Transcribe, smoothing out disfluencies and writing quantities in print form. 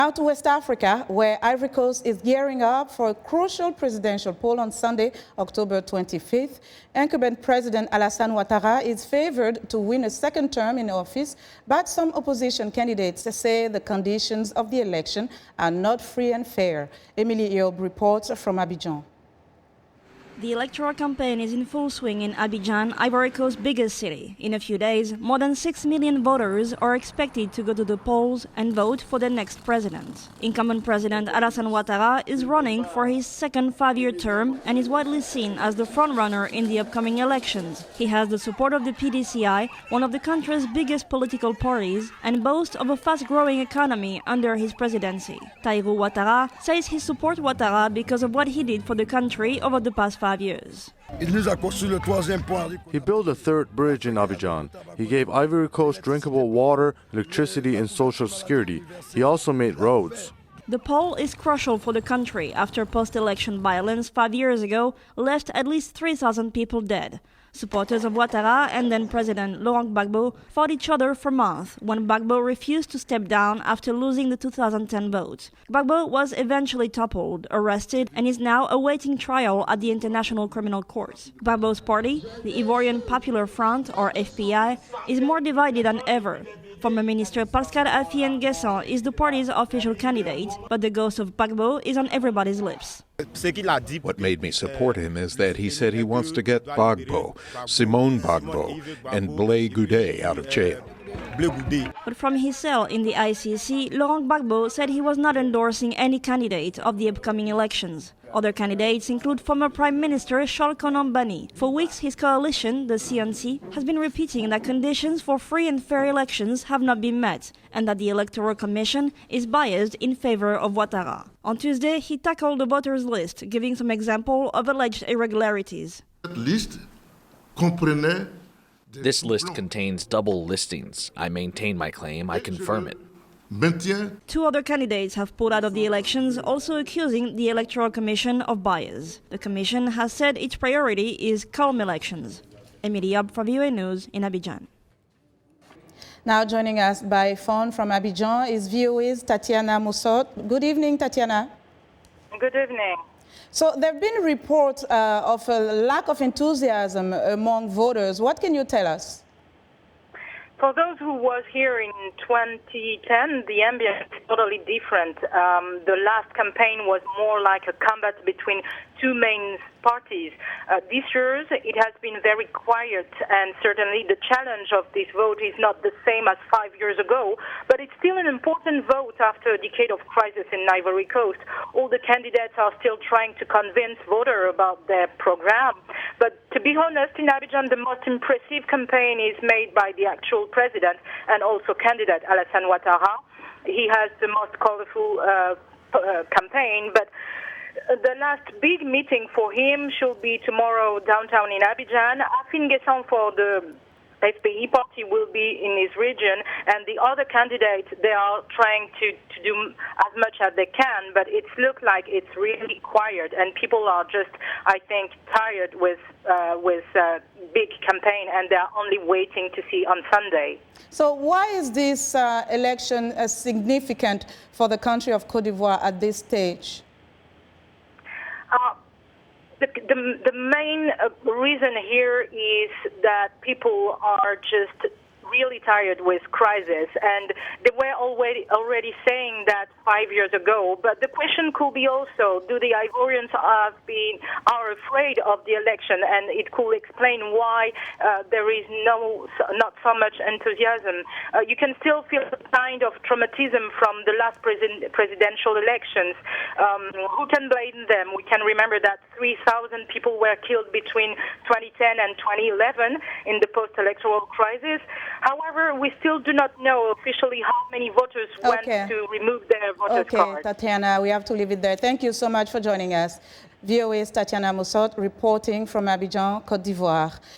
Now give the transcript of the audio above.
Out to West Africa, where Ivory Coast is gearing up for a crucial presidential poll on Sunday, October 25th. Incumbent President Alassane Ouattara is favored to win a second term in office, but some opposition candidates say the conditions of the election are not free and fair. Emilie Iob reports from Abidjan. The electoral campaign is in full swing in Abidjan, Ivory Coast's biggest city. In a few days, more than 6 million voters are expected to go to the polls and vote for the next president. Incumbent President Alassane Ouattara is running for his second 5-year term and is widely seen as the frontrunner in the upcoming elections. He has the support of the PDCI, one of the country's biggest political parties, and boasts of a fast-growing economy under his presidency. Tahirou Ouattara says he supports Ouattara because of what he did for the country over the past 5 years. He built a third bridge in Abidjan. He gave Ivory Coast drinkable water, electricity, and social security. He also made roads. The poll is crucial for the country after post-election violence 5 years ago left at least 3,000 people dead. Supporters of Ouattara and then President Laurent Gbagbo fought each other for months when Gbagbo refused to step down after losing the 2010 vote. Gbagbo was eventually toppled, arrested, and is now awaiting trial at the International Criminal Court. Gbagbo's party, the Ivorian Popular Front, or FPI, is more divided than ever. Former Minister Pascal Affi N'Guessan is the party's official candidate, but the ghost of Gbagbo is on everybody's lips. What made me support him is that he said he wants to get Gbagbo, Simone Gbagbo, and Blé Goudet out of jail. But from his cell in the ICC, Laurent Gbagbo said he was not endorsing any candidate of the upcoming elections. Other candidates include former Prime Minister Charles Konan Banny. For weeks, his coalition, the CNC, has been repeating that conditions for free and fair elections have not been met, and that the Electoral Commission is biased in favor of Ouattara. On Tuesday, he tackled the voters' list, giving some examples of alleged irregularities. This list contains double listings. I maintain my claim. I confirm it. 2 other candidates have pulled out of the elections, also accusing the Electoral Commission of bias. The Commission has said its priority is calm elections. Emilie Iob for VOA News in Abidjan. Now joining us by phone from Abidjan is VOA's Tatiana Mossot. Good evening, Tatiana. Good evening. So there have been reports of a lack of enthusiasm among voters. What can you tell us? For those who was here in 2010, the ambience is totally different. The last campaign was more like a combat between 2 main parties. This year, it has been very quiet, and certainly the challenge of this vote is not the same as 5 years ago, but it's still an important vote after a decade of crisis in Ivory Coast. All the candidates are still trying to convince voters about their program. But to be honest, in Abidjan, the most impressive campaign is made by the actual president and also candidate Alassane Ouattara. He has the most colorful campaign, but the last big meeting for him should be tomorrow downtown in Abidjan. Affi N'Guessan for the FPI party will be in his region, and the other candidates, they are trying to do as much as they can, but it looks like it's really quiet, and people are just, I think, tired with big campaign, and they're only waiting to see on Sunday. So why is this election significant for the country of Côte d'Ivoire at this stage? The main reason here is that people are just really tired with crisis, and they were already saying that 5 years ago. But the question could be also, do the Ivorians are afraid of the election, and it could explain why there is not so much enthusiasm. You can still feel a kind of traumatism from the last presidential elections. Who can blame them? We can remember that 3,000 people were killed between 2010 and 2011 in the post-electoral crisis. However, we still do not know officially how many voters went to remove their voters card. Okay, Tatiana, we have to leave it there. Thank you so much for joining us. VOA's Tatiana Mossot reporting from Abidjan, Côte d'Ivoire.